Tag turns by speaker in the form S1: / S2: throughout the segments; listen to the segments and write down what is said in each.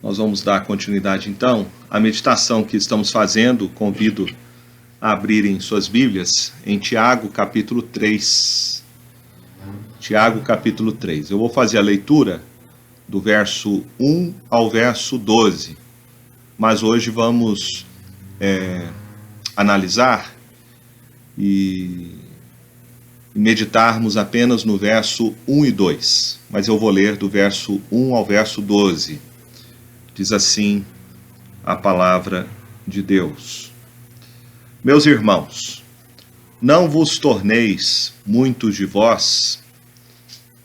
S1: Nós vamos dar continuidade, então, à meditação que estamos fazendo. Convido a abrirem suas Bíblias em Tiago, capítulo 3. Tiago, capítulo 3. Eu vou fazer a leitura do verso 1 ao verso 12. Mas hoje vamos analisar e meditarmos apenas no verso 1 e 2. Mas eu vou ler do verso 1 ao verso 12. Diz assim a palavra de Deus. Meus irmãos, não vos torneis muitos de vós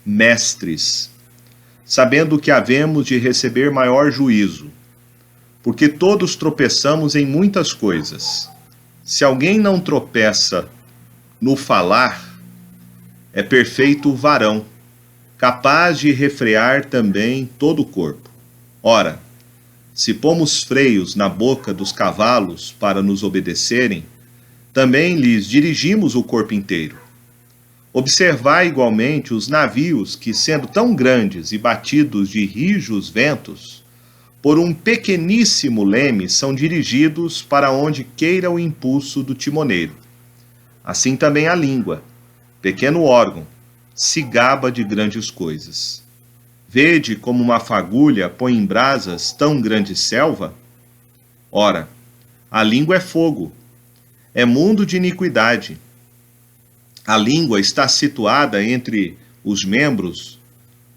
S1: mestres, sabendo que havemos de receber maior juízo, porque todos tropeçamos em muitas coisas. Se alguém não tropeça no falar, é perfeito varão, capaz de refrear também todo o corpo. Ora, se pomos freios na boca dos cavalos para nos obedecerem, também lhes dirigimos o corpo inteiro. Observai igualmente os navios que, sendo tão grandes e batidos de rijos ventos, por um pequeníssimo leme são dirigidos para onde queira o impulso do timoneiro. Assim também a língua, pequeno órgão, se gaba de grandes coisas. Vede como uma fagulha põe em brasas tão grande selva? Ora, a língua é fogo, é mundo de iniquidade. A língua está situada entre os membros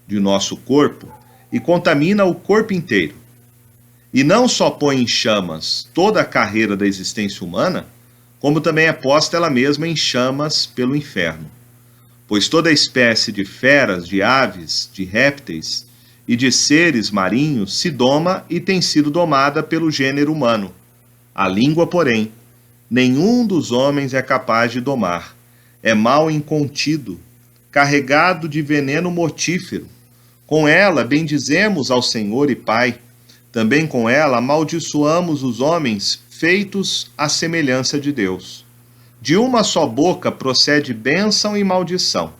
S1: de nosso corpo e contamina o corpo inteiro. E não só põe em chamas toda a carreira da existência humana, como também é posta ela mesma em chamas pelo inferno. Pois toda espécie de feras, de aves, de répteis e de seres marinhos se doma e tem sido domada pelo gênero humano. A língua, porém, nenhum dos homens é capaz de domar. É mal incontido, carregado de veneno mortífero. Com ela bendizemos ao Senhor e Pai. Também com ela amaldiçoamos os homens feitos à semelhança de Deus. De uma só boca procede bênção e maldição.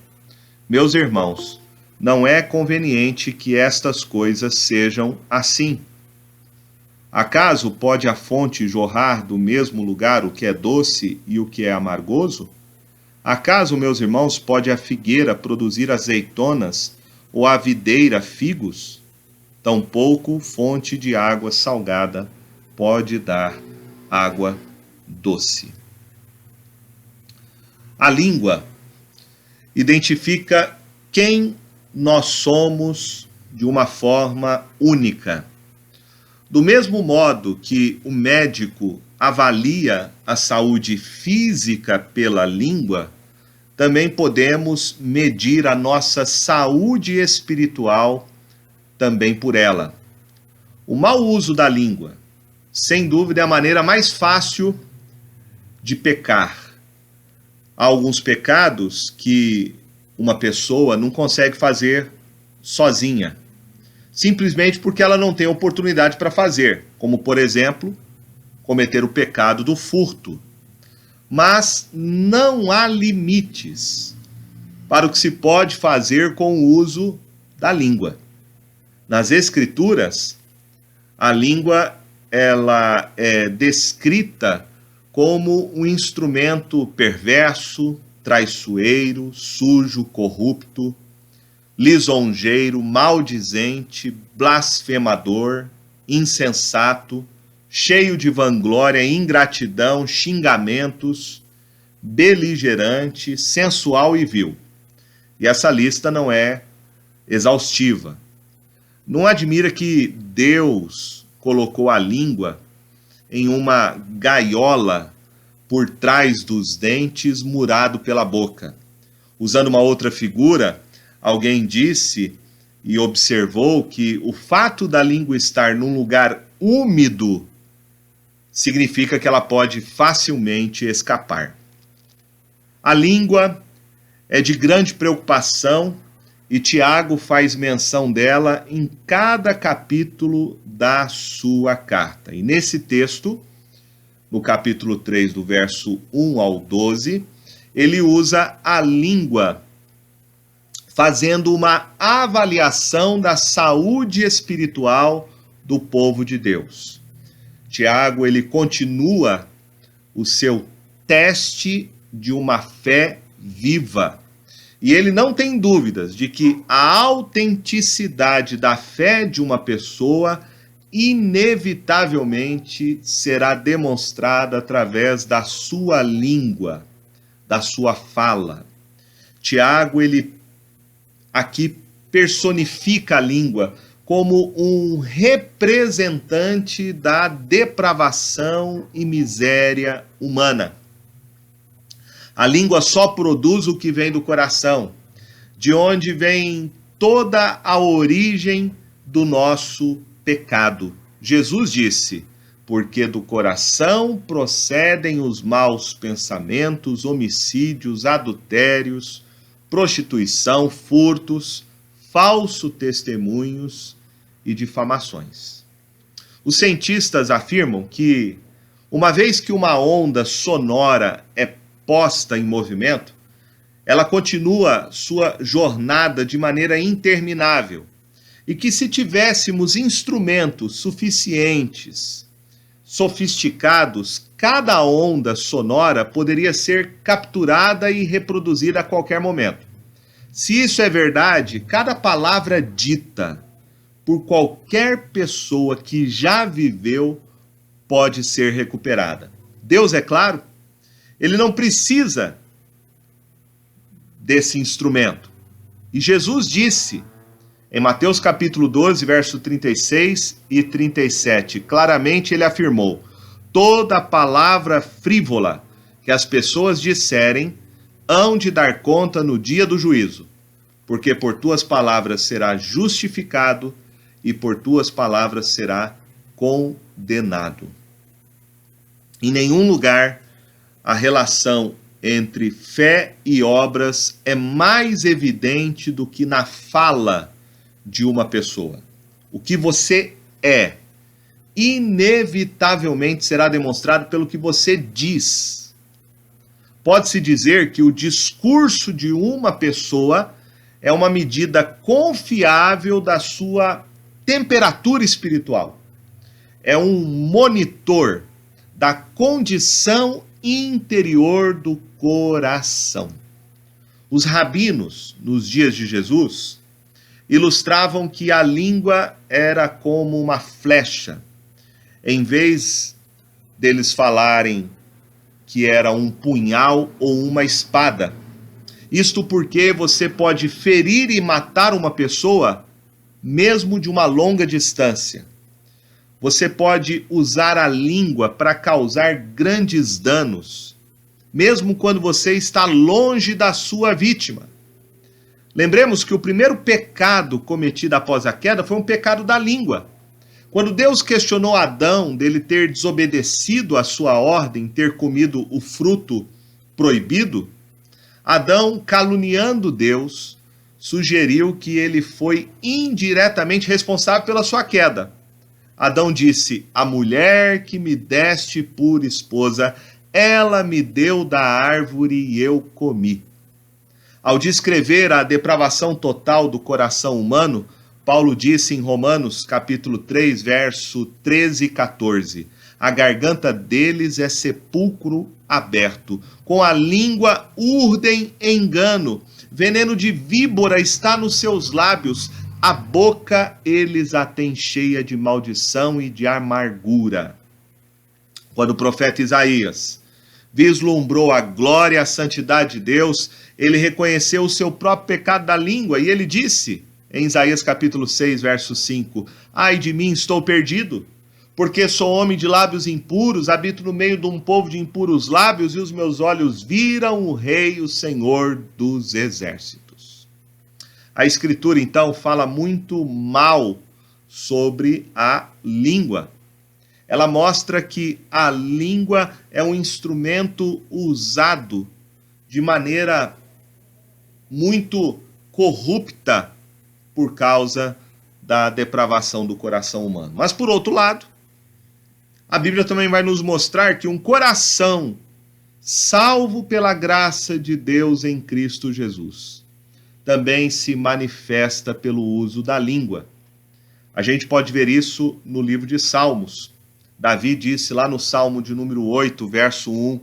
S1: Meus irmãos, não é conveniente que estas coisas sejam assim. Acaso pode a fonte jorrar do mesmo lugar o que é doce e o que é amargoso? Acaso, meus irmãos, pode a figueira produzir azeitonas ou a videira figos? Tampouco fonte de água salgada pode dar água doce. A língua identifica quem nós somos de uma forma única. Do mesmo modo que o médico avalia a saúde física pela língua, também podemos medir a nossa saúde espiritual também por ela. O mau uso da língua, sem dúvida, é a maneira mais fácil de pecar. Há alguns pecados que uma pessoa não consegue fazer sozinha, simplesmente porque ela não tem oportunidade para fazer, como, por exemplo, cometer o pecado do furto. Mas não há limites para o que se pode fazer com o uso da língua. Nas Escrituras, a língua ela é descrita como um instrumento perverso, traiçoeiro, sujo, corrupto, lisonjeiro, maldizente, blasfemador, insensato, cheio de vanglória, ingratidão, xingamentos, beligerante, sensual e vil. E essa lista não é exaustiva. Não admira que Deus colocou a língua em uma gaiola por trás dos dentes, murado pela boca. Usando uma outra figura, alguém disse e observou que o fato da língua estar num lugar úmido significa que ela pode facilmente escapar. A língua é de grande preocupação e Tiago faz menção dela em cada capítulo da sua carta. E nesse texto, no capítulo 3, do verso 1 ao 12, ele usa a língua fazendo uma avaliação da saúde espiritual do povo de Deus. Tiago, ele continua o seu teste de uma fé viva. E ele não tem dúvidas de que a autenticidade da fé de uma pessoa inevitavelmente será demonstrada através da sua língua, da sua fala. Tiago, ele aqui personifica a língua como um representante da depravação e miséria humana. A língua só produz o que vem do coração, de onde vem toda a origem do nosso pecado. Jesus disse: porque do coração procedem os maus pensamentos, homicídios, adultérios, prostituição, furtos, falsos testemunhos e difamações. Os cientistas afirmam que, uma vez que uma onda sonora é posta em movimento, ela continua sua jornada de maneira interminável, e que se tivéssemos instrumentos suficientes, sofisticados, cada onda sonora poderia ser capturada e reproduzida a qualquer momento. Se isso é verdade, cada palavra dita por qualquer pessoa que já viveu pode ser recuperada. Deus, é claro, ele não precisa desse instrumento. E Jesus disse, em Mateus capítulo 12, verso 36 e 37, claramente ele afirmou: toda palavra frívola que as pessoas disserem, hão de dar conta no dia do juízo, porque por tuas palavras será justificado e por tuas palavras será condenado. Em nenhum lugar a relação entre fé e obras é mais evidente do que na fala de uma pessoa. O que você é, inevitavelmente será demonstrado pelo que você diz. Pode-se dizer que o discurso de uma pessoa é uma medida confiável da sua temperatura espiritual. É um monitor da condição interior do coração. Os rabinos, nos dias de Jesus, ilustravam que a língua era como uma flecha. Em vez deles falarem que era um punhal ou uma espada. Isto porque você pode ferir e matar uma pessoa mesmo de uma longa distância. Você pode usar a língua para causar grandes danos, mesmo quando você está longe da sua vítima. Lembremos que o primeiro pecado cometido após a queda foi um pecado da língua. Quando Deus questionou Adão dele ter desobedecido a sua ordem, ter comido o fruto proibido, Adão, caluniando Deus, sugeriu que ele foi indiretamente responsável pela sua queda. Adão disse: a mulher que me deste por esposa, ela me deu da árvore e eu comi. Ao descrever a depravação total do coração humano, Paulo disse em Romanos capítulo 3, verso 13 e 14, a garganta deles é sepulcro aberto, com a língua urdem engano, veneno de víbora está nos seus lábios, a boca eles a têm cheia de maldição e de amargura. Quando o profeta Isaías vislumbrou a glória e a santidade de Deus, ele reconheceu o seu próprio pecado da língua e ele disse, em Isaías capítulo 6, verso 5, ai de mim, estou perdido, porque sou homem de lábios impuros, habito no meio de um povo de impuros lábios, e os meus olhos viram o Rei, o Senhor dos exércitos. A Escritura, então, fala muito mal sobre a língua. Ela mostra que a língua é um instrumento usado de maneira muito corrupta por causa da depravação do coração humano. Mas, por outro lado, a Bíblia também vai nos mostrar que um coração salvo pela graça de Deus em Cristo Jesus também se manifesta pelo uso da língua. A gente pode ver isso no livro de Salmos. Davi disse lá no Salmo de número 8, verso 1,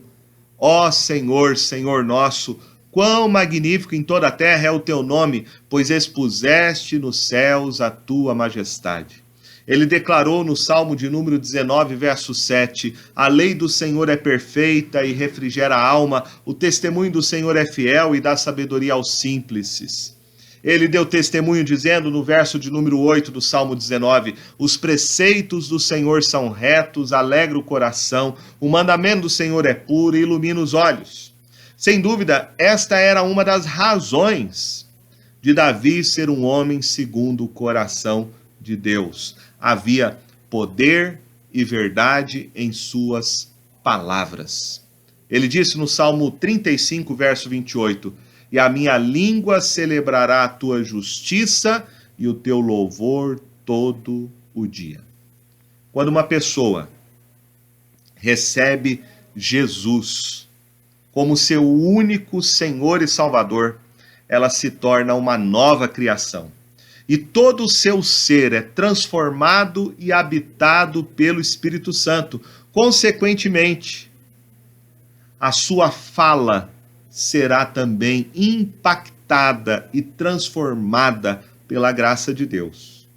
S1: ó Senhor, Senhor nosso, quão magnífico em toda a terra é o teu nome, pois expuseste nos céus a tua majestade. Ele declarou no Salmo de número 19, verso 7, a lei do Senhor é perfeita e refrigera a alma, o testemunho do Senhor é fiel e dá sabedoria aos simples. Ele deu testemunho dizendo no verso de número 8 do Salmo 19, os preceitos do Senhor são retos, alegra o coração, o mandamento do Senhor é puro e ilumina os olhos. Sem dúvida, esta era uma das razões de Davi ser um homem segundo o coração de Deus. Havia poder e verdade em suas palavras. Ele disse no Salmo 35, verso 28, e a minha língua celebrará a tua justiça e o teu louvor todo o dia. Quando uma pessoa recebe Jesus como seu único Senhor e Salvador, ela se torna uma nova criação. E todo o seu ser é transformado e habitado pelo Espírito Santo. Consequentemente, a sua fala será também impactada e transformada pela graça de Deus.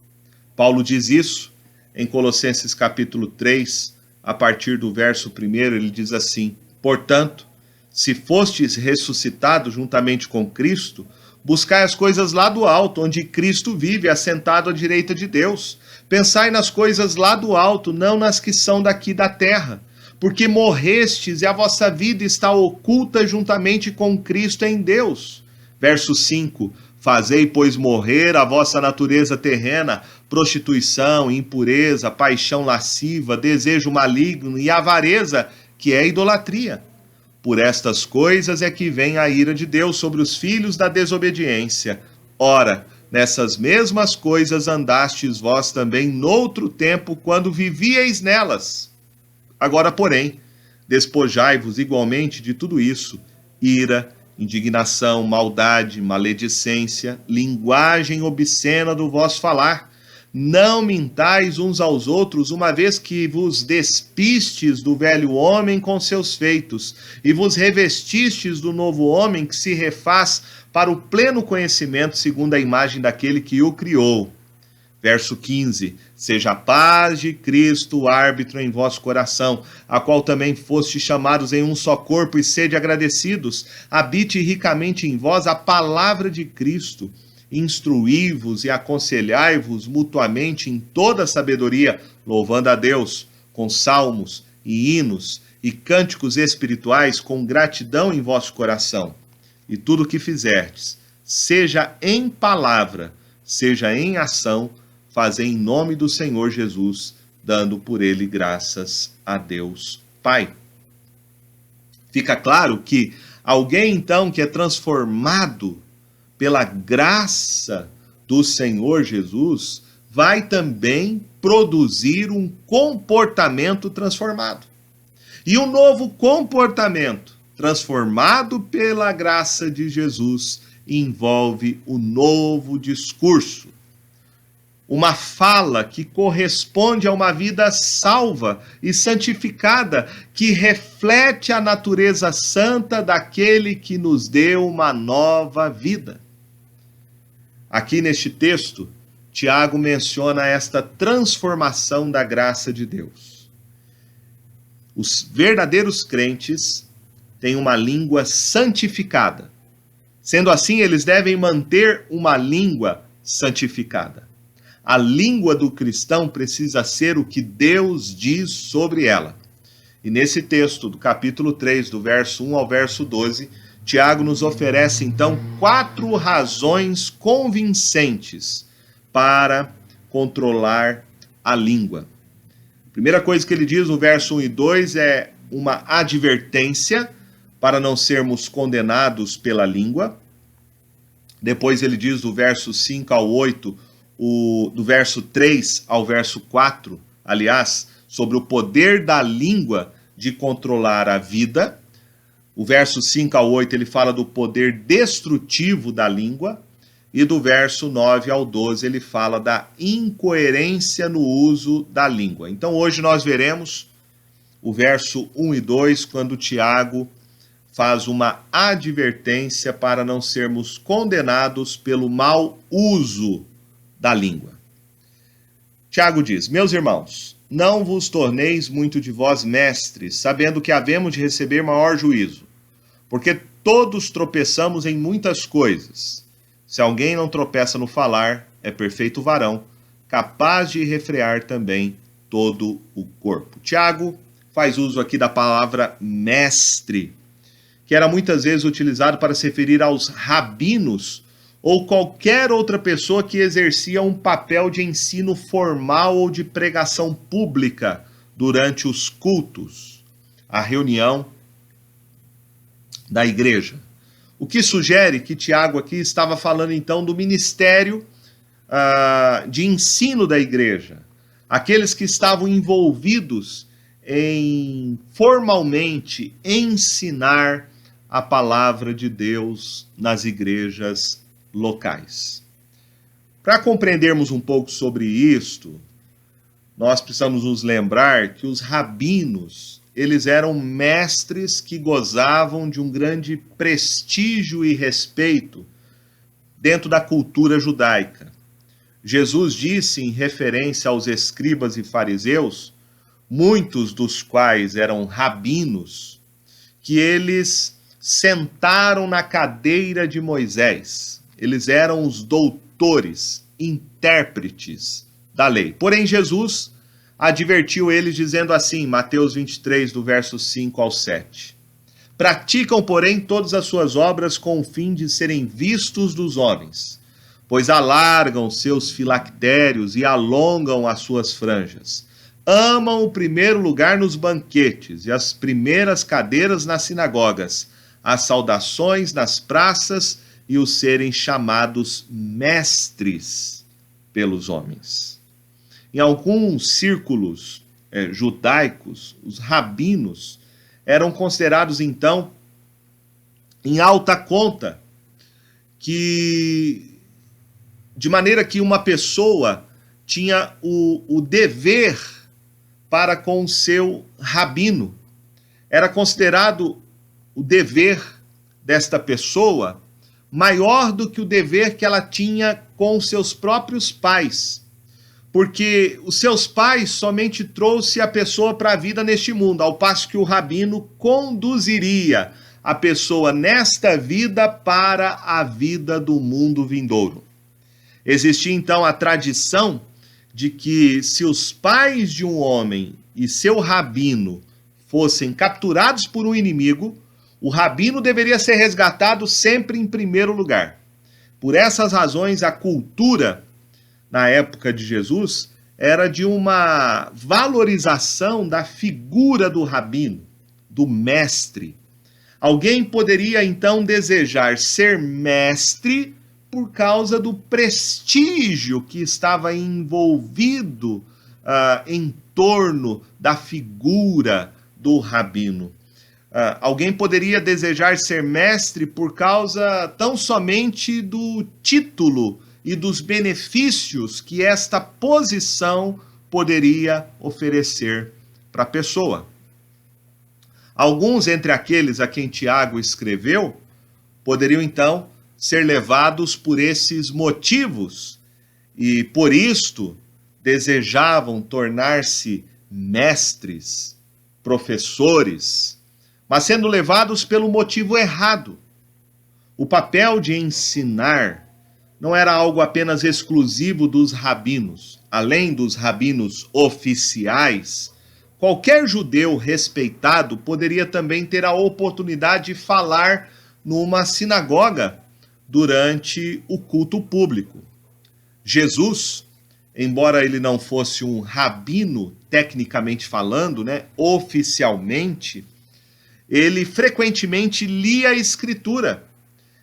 S1: Paulo diz isso em Colossenses capítulo 3, a partir do verso 1, ele diz assim, portanto, se fostes ressuscitados juntamente com Cristo, buscai as coisas lá do alto, onde Cristo vive, assentado à direita de Deus. Pensai nas coisas lá do alto, não nas que são daqui da terra. Porque morrestes e a vossa vida está oculta juntamente com Cristo em Deus. Verso 5, fazei, pois, morrer a vossa natureza terrena, prostituição, impureza, paixão lasciva, desejo maligno e avareza, que é idolatria. Por estas coisas é que vem a ira de Deus sobre os filhos da desobediência. Ora, nessas mesmas coisas andastes vós também noutro tempo, quando vivíeis nelas. Agora, porém, despojai-vos igualmente de tudo isso, ira, indignação, maldade, maledicência, linguagem obscena do vosso falar. Não mintais uns aos outros, uma vez que vos despistes do velho homem com seus feitos, e vos revestistes do novo homem que se refaz para o pleno conhecimento segundo a imagem daquele que o criou. Verso 15, seja a paz de Cristo o árbitro em vosso coração, a qual também fostes chamados em um só corpo e sede agradecidos, habite ricamente em vós a palavra de Cristo, instruí-vos e aconselhai-vos mutuamente em toda sabedoria, louvando a Deus com salmos e hinos e cânticos espirituais com gratidão em vosso coração. E tudo o que fizerdes, seja em palavra, seja em ação, fazei em nome do Senhor Jesus, dando por ele graças a Deus Pai. Fica claro que alguém, então, que é transformado pela graça do Senhor Jesus, vai também produzir um comportamento transformado. E um novo comportamento transformado pela graça de Jesus envolve o novo discurso. Uma fala que corresponde a uma vida salva e santificada, que reflete a natureza santa daquele que nos deu uma nova vida. Aqui neste texto, Tiago menciona esta transformação da graça de Deus. Os verdadeiros crentes têm uma língua santificada. Sendo assim, eles devem manter uma língua santificada. A língua do cristão precisa ser o que Deus diz sobre ela. E nesse texto do capítulo 3, do verso 1 ao verso 12, Tiago nos oferece então 4 razões convincentes para controlar a língua. A primeira coisa que ele diz no verso 1 e 2 é uma advertência para não sermos condenados pela língua. Depois ele diz do verso 5 ao 8, do verso 3 ao verso 4, aliás, sobre o poder da língua de controlar a vida. O verso 5 ao 8 ele fala do poder destrutivo da língua. E do verso 9 ao 12 ele fala da incoerência no uso da língua. Então hoje nós veremos o verso 1 e 2, quando Tiago faz uma advertência para não sermos condenados pelo mau uso da língua. Tiago diz: meus irmãos, não vos torneis muito de vós mestres, sabendo que havemos de receber maior juízo, porque todos tropeçamos em muitas coisas. Se alguém não tropeça no falar, é perfeito varão, capaz de refrear também todo o corpo. Tiago faz uso aqui da palavra mestre, que era muitas vezes utilizado para se referir aos rabinos ou qualquer outra pessoa que exercia um papel de ensino formal ou de pregação pública durante os cultos, a reunião da igreja. O que sugere que Tiago aqui estava falando então do ministério de ensino da igreja, aqueles que estavam envolvidos em formalmente ensinar a palavra de Deus nas igrejas locais. Para compreendermos um pouco sobre isto, nós precisamos nos lembrar que os rabinos, eles eram mestres que gozavam de um grande prestígio e respeito dentro da cultura judaica. Jesus disse, em referência aos escribas e fariseus, muitos dos quais eram rabinos, que eles sentaram na cadeira de Moisés. Eles eram os doutores, intérpretes da lei. Porém, Jesus advertiu eles dizendo assim, Mateus 23, do verso 5 ao 7. Praticam, porém, todas as suas obras com o fim de serem vistos dos homens, pois alargam seus filactérios e alongam as suas franjas. Amam o primeiro lugar nos banquetes e as primeiras cadeiras nas sinagogas, as saudações nas praças e os serem chamados mestres pelos homens. Em alguns círculos judaicos, os rabinos eram considerados, então, em alta conta, de maneira que uma pessoa tinha o dever para com o seu rabino. Era considerado o dever desta pessoa maior do que o dever que ela tinha com os seus próprios pais. Porque os seus pais somente trouxe a pessoa para a vida neste mundo, ao passo que o rabino conduziria a pessoa nesta vida para a vida do mundo vindouro. Existia então a tradição de que se os pais de um homem e seu rabino fossem capturados por um inimigo, o rabino deveria ser resgatado sempre em primeiro lugar. Por essas razões, a cultura na época de Jesus, era de uma valorização da figura do rabino, do mestre. Alguém poderia então desejar ser mestre por causa do prestígio que estava envolvido em torno da figura do rabino. Alguém poderia desejar ser mestre por causa tão somente do título e dos benefícios que esta posição poderia oferecer para a pessoa. Alguns entre aqueles a quem Tiago escreveu poderiam então ser levados por esses motivos e por isto desejavam tornar-se mestres, professores, mas sendo levados pelo motivo errado. O papel de ensinar não era algo apenas exclusivo dos rabinos. Além dos rabinos oficiais, qualquer judeu respeitado poderia também ter a oportunidade de falar numa sinagoga durante o culto público. Jesus, embora ele não fosse um rabino, tecnicamente falando, oficialmente, ele frequentemente lia a Escritura.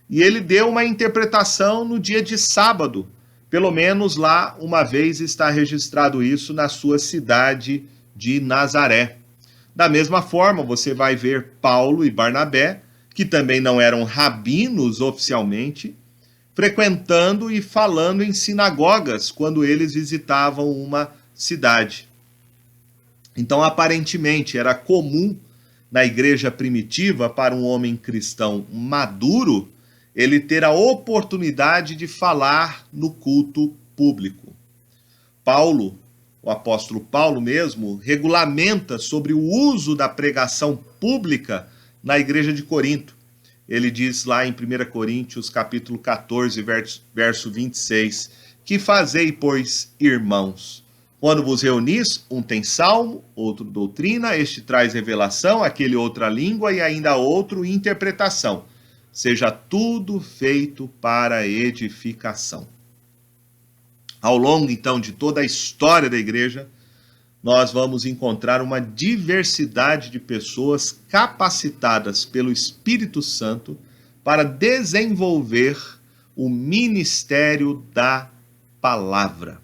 S1: E ele deu uma interpretação no dia de sábado. Pelo menos lá, uma vez está registrado isso na sua cidade de Nazaré. Da mesma forma, você vai ver Paulo e Barnabé, que também não eram rabinos oficialmente, frequentando e falando em sinagogas quando eles visitavam uma cidade. Então, aparentemente, era comum na igreja primitiva para um homem cristão maduro ele ter a oportunidade de falar no culto público. Paulo, o apóstolo Paulo mesmo, regulamenta sobre o uso da pregação pública na igreja de Corinto. Ele diz lá em 1 Coríntios, capítulo 14, verso 26, que fazei, pois, irmãos, quando vos reunis, um tem salmo, outro doutrina, este traz revelação, aquele outra língua e ainda outro interpretação. Seja tudo feito para edificação. Ao longo, então, de toda a história da igreja, nós vamos encontrar uma diversidade de pessoas capacitadas pelo Espírito Santo para desenvolver o ministério da palavra.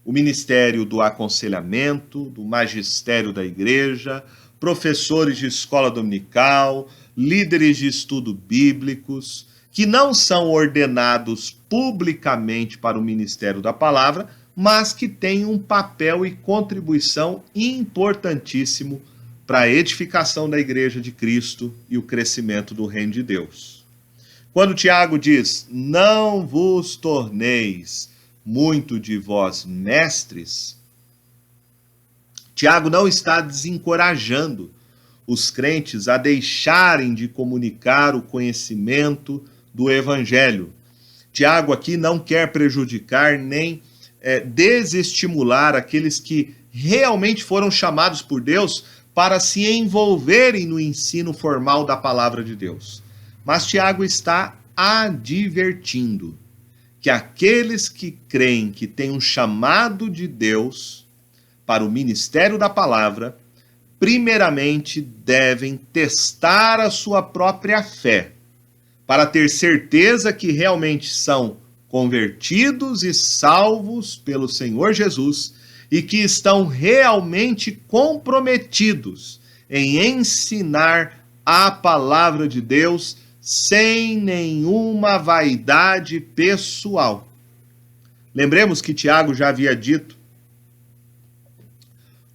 S1: O ministério do aconselhamento, do magistério da igreja, professores de escola dominical, líderes de estudo bíblicos, que não são ordenados publicamente para o ministério da palavra, mas que têm um papel e contribuição importantíssimo para a edificação da igreja de Cristo e o crescimento do reino de Deus. Quando Tiago diz, não vos torneis muito de vós mestres, Tiago não está desencorajando os crentes a deixarem de comunicar o conhecimento do evangelho. Tiago aqui não quer prejudicar nem desestimular aqueles que realmente foram chamados por Deus para se envolverem no ensino formal da palavra de Deus. Mas Tiago está advertindo que aqueles que creem que têm um chamado de Deus para o ministério da palavra, primeiramente devem testar a sua própria fé, para ter certeza que realmente são convertidos e salvos pelo Senhor Jesus e que estão realmente comprometidos em ensinar a palavra de Deus sem nenhuma vaidade pessoal. Lembremos que Tiago já havia dito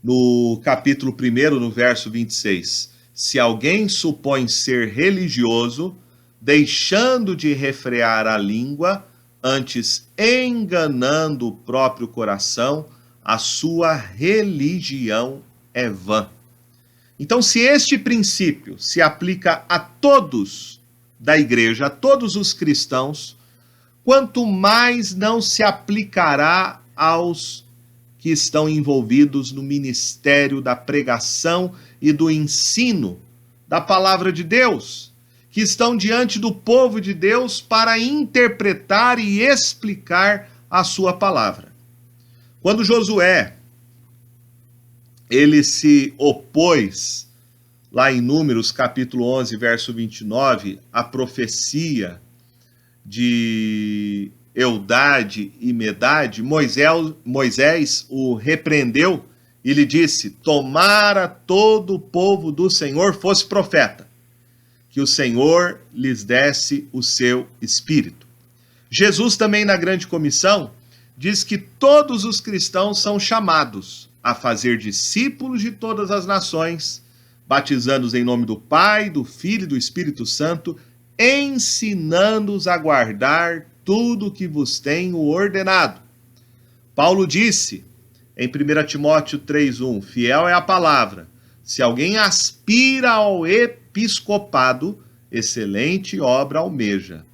S1: no capítulo 1, no verso 26, se alguém supõe ser religioso, deixando de refrear a língua, antes enganando o próprio coração, a sua religião é vã. Então, se este princípio se aplica a todos da igreja, a todos os cristãos, quanto mais não se aplicará aos que estão envolvidos no ministério da pregação e do ensino da palavra de Deus, que estão diante do povo de Deus para interpretar e explicar a sua palavra. Quando Josué, ele se opôs, lá em Números, capítulo 11, verso 29, à profecia de Eldade e Medade, Moisés o repreendeu e lhe disse, tomara todo o povo do Senhor fosse profeta, que o Senhor lhes desse o seu espírito. Jesus também na grande comissão diz que todos os cristãos são chamados a fazer discípulos de todas as nações, batizando-os em nome do Pai, do Filho e do Espírito Santo, ensinando-os a guardar tudo o que vos tenho ordenado. Paulo disse em 1 Timóteo 3,1, fiel é a palavra, se alguém aspira ao episcopado, excelente obra almeja.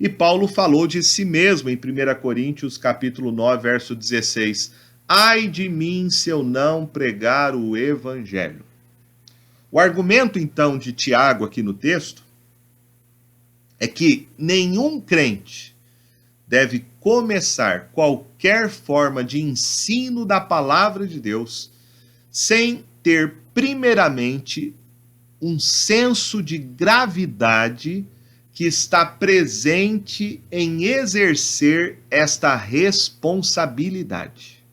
S1: E Paulo falou de si mesmo em 1 Coríntios capítulo 9, verso 16, ai de mim se eu não pregar o evangelho. O argumento então de Tiago aqui no texto é que nenhum crente deve começar qualquer forma de ensino da palavra de Deus sem ter primeiramente um senso de gravidade que está presente em exercer esta responsabilidade.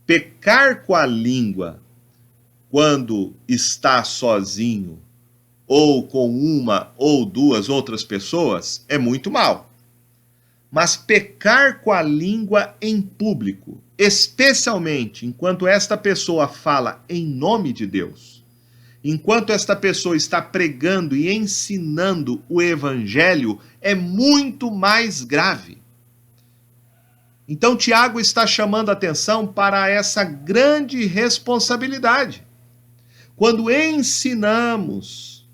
S1: Pecar com a língua quando está sozinho ou com uma ou duas outras pessoas é muito mal. Mas pecar com a língua em público, especialmente enquanto esta pessoa fala em nome de Deus, enquanto esta pessoa está pregando e ensinando o evangelho, é muito mais grave. Então Tiago está chamando a atenção para essa grande responsabilidade. Quando ensinamos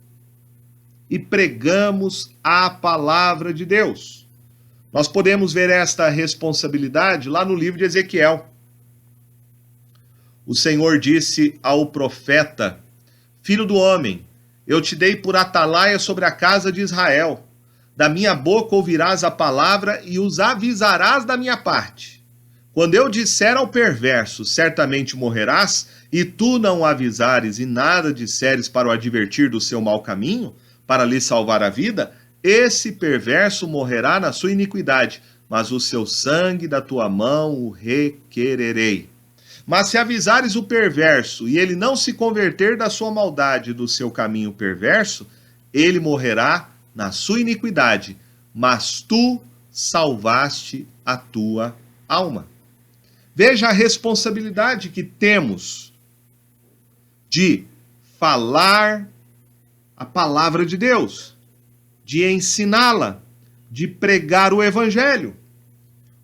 S1: e pregamos a palavra de Deus, nós podemos ver esta responsabilidade lá no livro de Ezequiel. O Senhor disse ao profeta: Filho do homem, eu te dei por atalaia sobre a casa de Israel. Da minha boca ouvirás a palavra e os avisarás da minha parte. Quando eu disser ao perverso, certamente morrerás, e tu não o avisares e nada disseres para o advertir do seu mau caminho, para lhe salvar a vida, esse perverso morrerá na sua iniquidade, mas o seu sangue da tua mão o requererei. Mas se avisares o perverso e ele não se converter da sua maldade e do seu caminho perverso, ele morrerá na sua iniquidade, mas tu salvaste a tua alma. Veja a responsabilidade que temos de falar a palavra de Deus, de ensiná-la, de pregar o evangelho.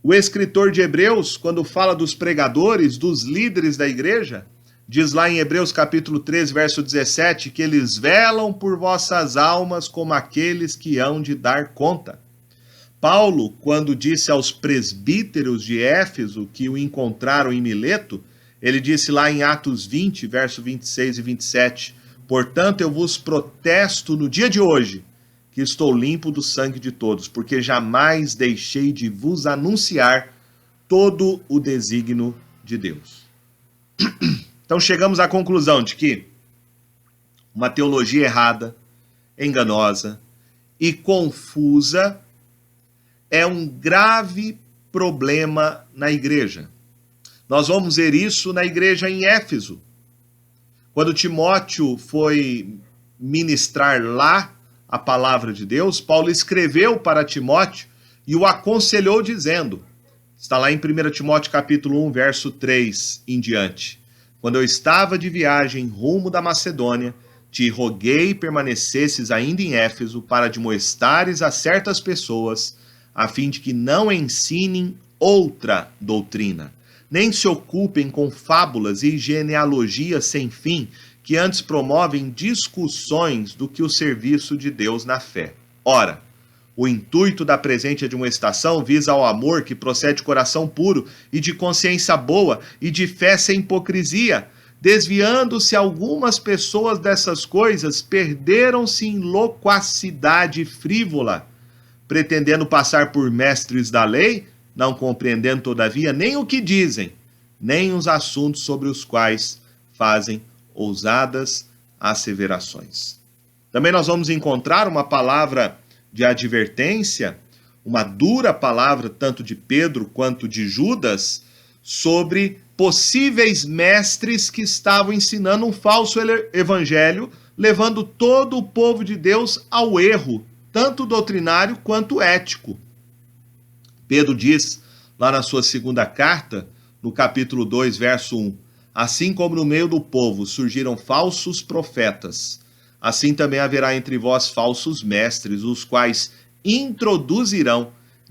S1: O escritor de Hebreus, quando fala dos pregadores, dos líderes da igreja, diz lá em Hebreus capítulo 13, verso 17, que eles velam por vossas almas como aqueles que hão de dar conta. Paulo, quando disse aos presbíteros de Éfeso que o encontraram em Mileto, ele disse lá em Atos 20, verso 26 e 27, portanto eu vos protesto no dia de hoje, que estou limpo do sangue de todos, porque jamais deixei de vos anunciar todo o desígnio de Deus. Então chegamos à conclusão de que uma teologia errada, enganosa e confusa é um grave problema na igreja. Nós vamos ver isso na igreja em Éfeso. Quando Timóteo foi ministrar lá a palavra de Deus, Paulo escreveu para Timóteo e o aconselhou dizendo, está lá em 1 Timóteo capítulo 1, verso 3 em diante, quando eu estava de viagem rumo da Macedônia, te roguei permanecesses ainda em Éfeso para admoestares a certas pessoas, a fim de que não ensinem outra doutrina, nem se ocupem com fábulas e genealogias sem fim, que antes promovem discussões do que o serviço de Deus na fé. Ora, o intuito da presente admoestação visa ao amor que procede de coração puro e de consciência boa e de fé sem hipocrisia, desviando-se algumas pessoas dessas coisas, perderam-se em loquacidade frívola, pretendendo passar por mestres da lei, não compreendendo todavia nem o que dizem, nem os assuntos sobre os quais fazem ousadas asseverações. Também nós vamos encontrar uma palavra de advertência, uma dura palavra tanto de Pedro quanto de Judas, sobre possíveis mestres que estavam ensinando um falso evangelho, levando todo o povo de Deus ao erro, tanto doutrinário quanto ético. Pedro diz, lá na sua segunda carta, no capítulo 2, verso 1, assim como no meio do povo surgiram falsos profetas, assim também haverá entre vós falsos mestres, os quais introduzirão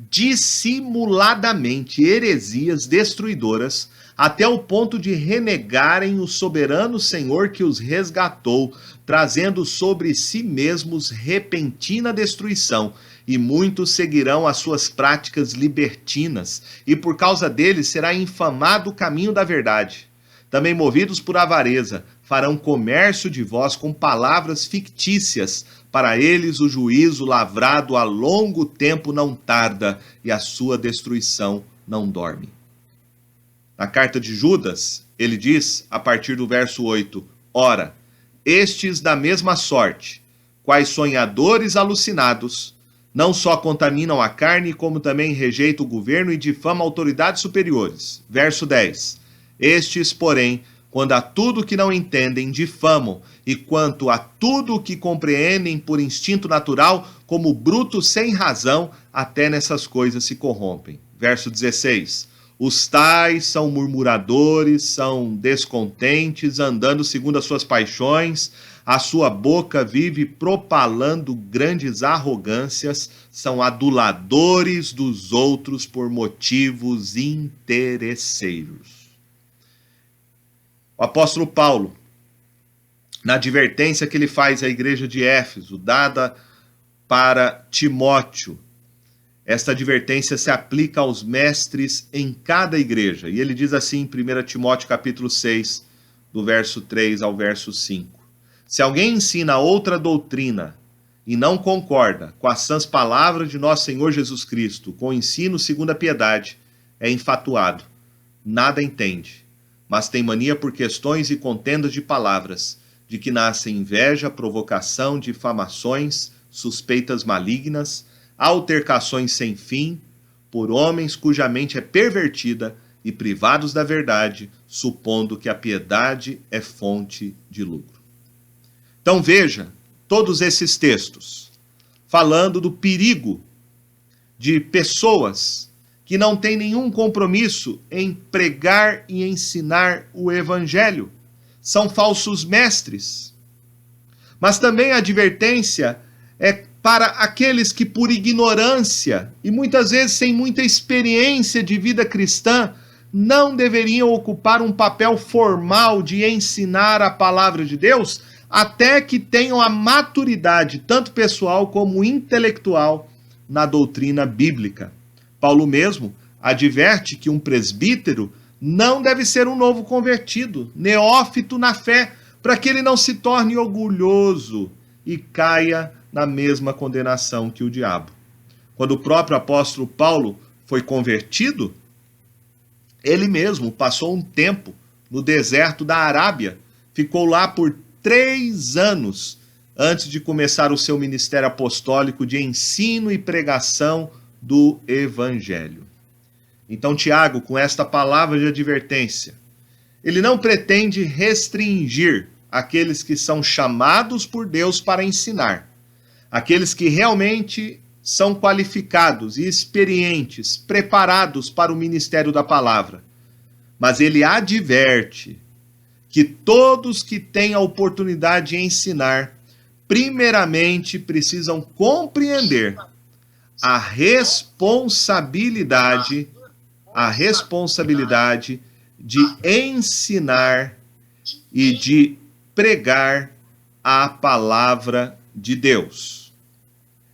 S1: dissimuladamente heresias destruidoras, até o ponto de renegarem o soberano Senhor que os resgatou, trazendo sobre si mesmos repentina destruição, e muitos seguirão as suas práticas libertinas, e por causa deles será infamado o caminho da verdade. Também movidos por avareza, farão comércio de vós com palavras fictícias, para eles o juízo lavrado a longo tempo não tarda, e a sua destruição não dorme. Na carta de Judas, ele diz, a partir do verso 8, ora, estes da mesma sorte, quais sonhadores alucinados, não só contaminam a carne, como também rejeitam o governo e difamam autoridades superiores. Verso 10, estes, porém, quando a tudo que não entendem difamam, e quanto a tudo que compreendem por instinto natural, como brutos sem razão, até nessas coisas se corrompem. Verso 16. Os tais são murmuradores, são descontentes, andando segundo as suas paixões, a sua boca vive propalando grandes arrogâncias, são aduladores dos outros por motivos interesseiros. O apóstolo Paulo, na advertência que ele faz à igreja de Éfeso, dada para Timóteo, esta advertência se aplica aos mestres em cada igreja. E ele diz assim em 1 Timóteo capítulo 6, do verso 3 ao verso 5. Se alguém ensina outra doutrina e não concorda com as sãs palavras de nosso Senhor Jesus Cristo, com o ensino segundo a piedade, é infatuado, nada entende, mas tem mania por questões e contendas de palavras, de que nascem inveja, provocação, difamações, suspeitas malignas, altercações sem fim, por homens cuja mente é pervertida e privados da verdade, supondo que a piedade é fonte de lucro. Então veja, todos esses textos, falando do perigo de pessoas que não têm nenhum compromisso em pregar e ensinar o evangelho. São falsos mestres. Mas também a advertência é para aqueles que por ignorância e muitas vezes sem muita experiência de vida cristã não deveriam ocupar um papel formal de ensinar a palavra de Deus até que tenham a maturidade, tanto pessoal como intelectual, na doutrina bíblica. Paulo mesmo adverte que um presbítero não deve ser um novo convertido, neófito na fé, para que ele não se torne orgulhoso e caia na mesma condenação que o diabo. Quando o próprio apóstolo Paulo foi convertido, ele mesmo passou um tempo no deserto da Arábia, ficou lá por 3 anos antes de começar o seu ministério apostólico de ensino e pregação do evangelho. Então, Tiago, com esta palavra de advertência, ele não pretende restringir aqueles que são chamados por Deus para ensinar, aqueles que realmente são qualificados e experientes, preparados para o ministério da palavra. Mas ele adverte que todos que têm a oportunidade de ensinar, primeiramente precisam compreender a responsabilidade de ensinar e de pregar a palavra de Deus.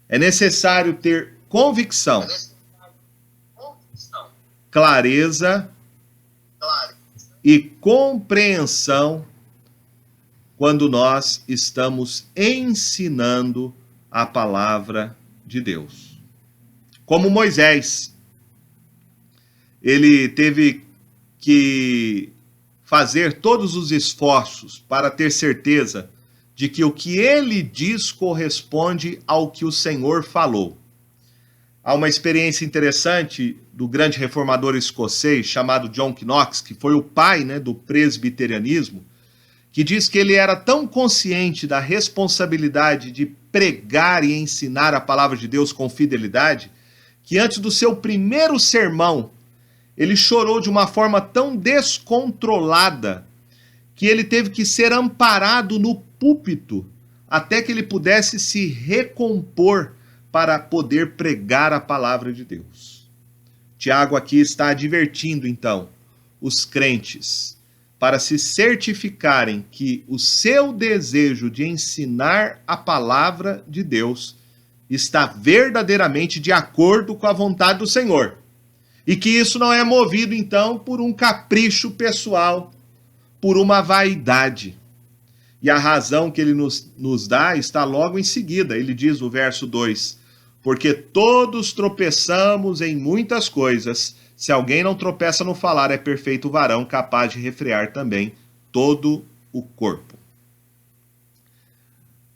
S1: É necessário ter convicção, clareza e compreensão quando nós estamos ensinando a palavra de Deus. Como Moisés, ele teve que fazer todos os esforços para ter certeza de que o que ele diz corresponde ao que o Senhor falou. Há uma experiência interessante do grande reformador escocês chamado John Knox, que foi o pai, do presbiterianismo, que diz que ele era tão consciente da responsabilidade de pregar e ensinar a palavra de Deus com fidelidade, que antes do seu primeiro sermão, ele chorou de uma forma tão descontrolada que ele teve que ser amparado no púlpito até que ele pudesse se recompor para poder pregar a palavra de Deus. Tiago aqui está advertindo, então, os crentes para se certificarem que o seu desejo de ensinar a palavra de Deus está verdadeiramente de acordo com a vontade do Senhor. E que isso não é movido, então, por um capricho pessoal, por uma vaidade. E a razão que ele nos dá está logo em seguida. Ele diz no verso 2, porque todos tropeçamos em muitas coisas. Se alguém não tropeça no falar, é perfeito varão, capaz de refrear também todo o corpo.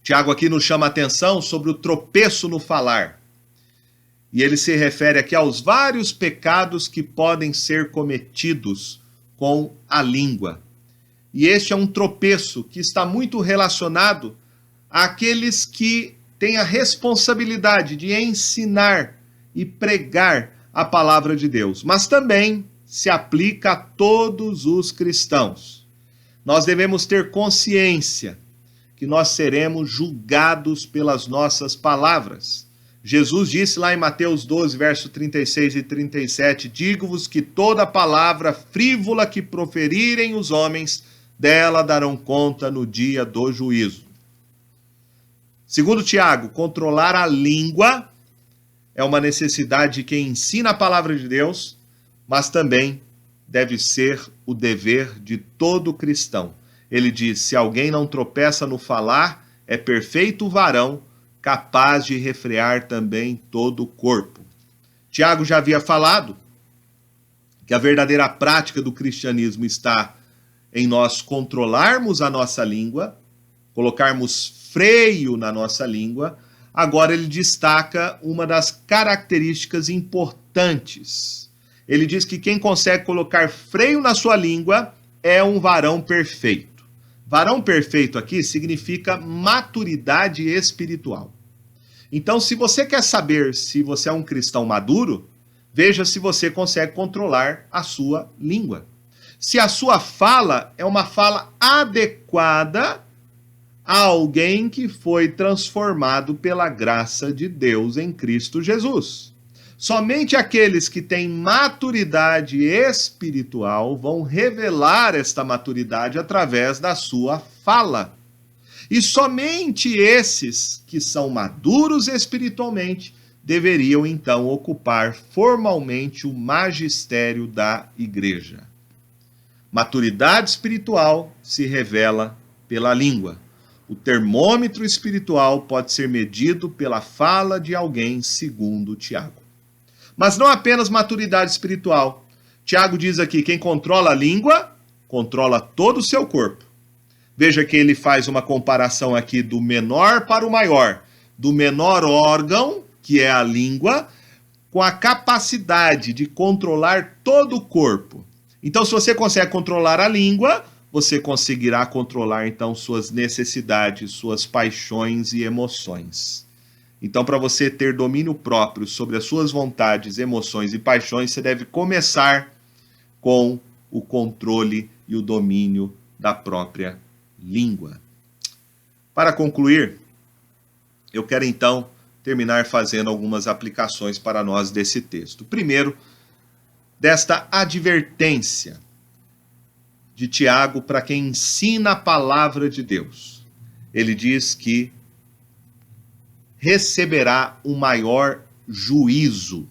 S1: Tiago aqui nos chama a atenção sobre o tropeço no falar. E ele se refere aqui aos vários pecados que podem ser cometidos com a língua. E este é um tropeço que está muito relacionado àqueles que têm a responsabilidade de ensinar e pregar a palavra de Deus, mas também se aplica a todos os cristãos. Nós devemos ter consciência que nós seremos julgados pelas nossas palavras. Jesus disse lá em Mateus 12, verso 36 e 37, digo-vos que toda palavra frívola que proferirem os homens, dela darão conta no dia do juízo. Segundo Tiago, controlar a língua é uma necessidade de quem ensina a palavra de Deus, mas também deve ser o dever de todo cristão. Ele diz, se alguém não tropeça no falar, é perfeito varão, capaz de refrear também todo o corpo. Tiago já havia falado que a verdadeira prática do cristianismo está em nós controlarmos a nossa língua, colocarmos freio na nossa língua. Agora ele destaca uma das características importantes. Ele diz que quem consegue colocar freio na sua língua é um varão perfeito. Varão perfeito aqui significa maturidade espiritual. Então, se você quer saber se você é um cristão maduro, veja se você consegue controlar a sua língua. Se a sua fala é uma fala adequada a alguém que foi transformado pela graça de Deus em Cristo Jesus. Somente aqueles que têm maturidade espiritual vão revelar esta maturidade através da sua fala. E somente esses que são maduros espiritualmente deveriam então ocupar formalmente o magistério da igreja. Maturidade espiritual se revela pela língua. O termômetro espiritual pode ser medido pela fala de alguém, segundo Tiago. Mas não apenas maturidade espiritual. Tiago diz aqui, quem controla a língua, controla todo o seu corpo. Veja que ele faz uma comparação aqui do menor para o maior. Do menor órgão, que é a língua, com a capacidade de controlar todo o corpo. Então, se você consegue controlar a língua, você conseguirá controlar, então, suas necessidades, suas paixões e emoções. Então, para você ter domínio próprio sobre as suas vontades, emoções e paixões, você deve começar com o controle e o domínio da própria língua. Para concluir, eu quero então terminar fazendo algumas aplicações para nós desse texto. Primeiro, desta advertência de Tiago para quem ensina a palavra de Deus. Ele diz que receberá um maior juízo.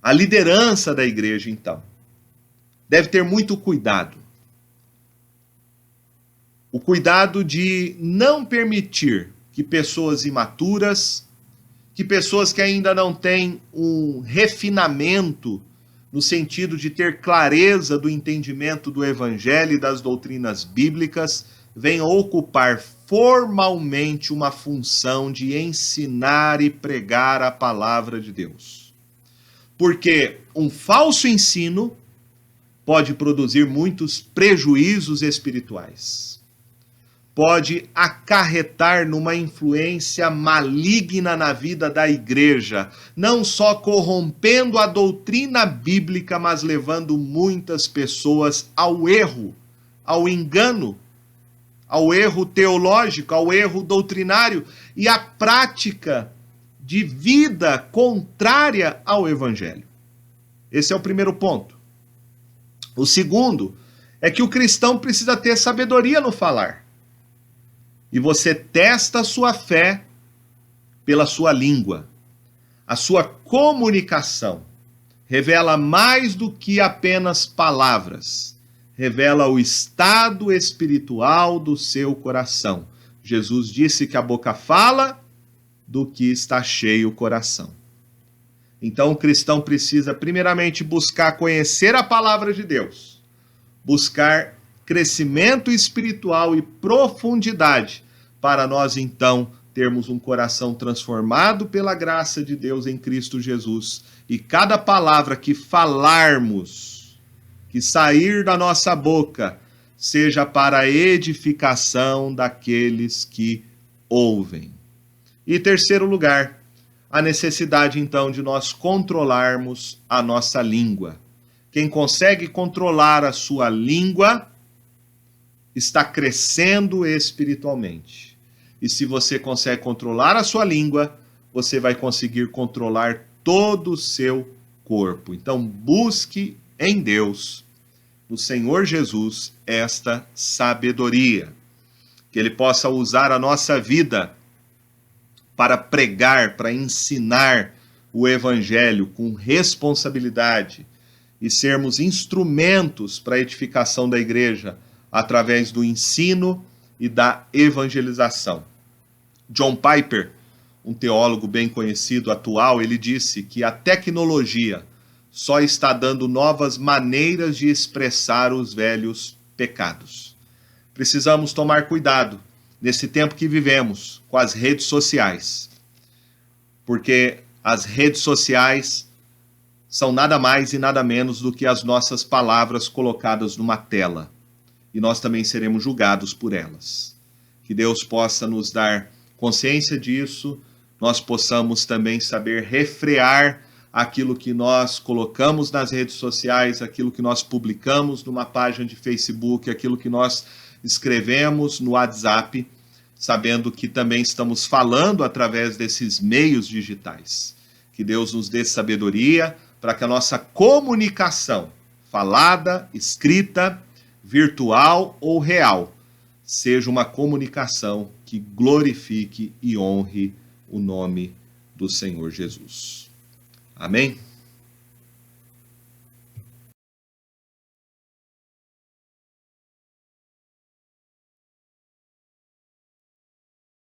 S1: A liderança da igreja, então, deve ter muito cuidado. O cuidado de não permitir que pessoas imaturas, que pessoas que ainda não têm um refinamento no sentido de ter clareza do entendimento do evangelho e das doutrinas bíblicas, venham ocupar formalmente uma função de ensinar e pregar a palavra de Deus. Porque um falso ensino pode produzir muitos prejuízos espirituais. Pode acarretar numa influência maligna na vida da igreja, não só corrompendo a doutrina bíblica, mas levando muitas pessoas ao erro, ao engano, ao erro teológico, ao erro doutrinário e à prática de vida contrária ao evangelho. Esse é o primeiro ponto. O segundo é que o cristão precisa ter sabedoria no falar. E você testa a sua fé pela sua língua. A sua comunicação revela mais do que apenas palavras. Revela o estado espiritual do seu coração. Jesus disse que a boca fala do que está cheio o coração. Então o cristão precisa primeiramente buscar conhecer a palavra de Deus. Buscar crescimento espiritual e profundidade, para nós então termos um coração transformado pela graça de Deus em Cristo Jesus. E cada palavra que falarmos, que sair da nossa boca, seja para a edificação daqueles que ouvem. E terceiro lugar, a necessidade então de nós controlarmos a nossa língua. Quem consegue controlar a sua língua está crescendo espiritualmente. E se você consegue controlar a sua língua, você vai conseguir controlar todo o seu corpo. Então, busque em Deus, no Senhor Jesus, esta sabedoria. Que Ele possa usar a nossa vida para pregar, para ensinar o Evangelho com responsabilidade e sermos instrumentos para a edificação da igreja através do ensino e da evangelização. John Piper, um teólogo bem conhecido atual, ele disse que a tecnologia só está dando novas maneiras de expressar os velhos pecados. Precisamos tomar cuidado nesse tempo que vivemos com as redes sociais, porque as redes sociais são nada mais e nada menos do que as nossas palavras colocadas numa tela, e nós também seremos julgados por elas. Que Deus possa nos dar consciência disso, nós possamos também saber refrear aquilo que nós colocamos nas redes sociais, aquilo que nós publicamos numa página de Facebook, aquilo que nós escrevemos no WhatsApp, sabendo que também estamos falando através desses meios digitais. Que Deus nos dê sabedoria para que a nossa comunicação, falada, escrita, virtual ou real, seja uma comunicação que glorifique e honre o nome do Senhor Jesus. Amém?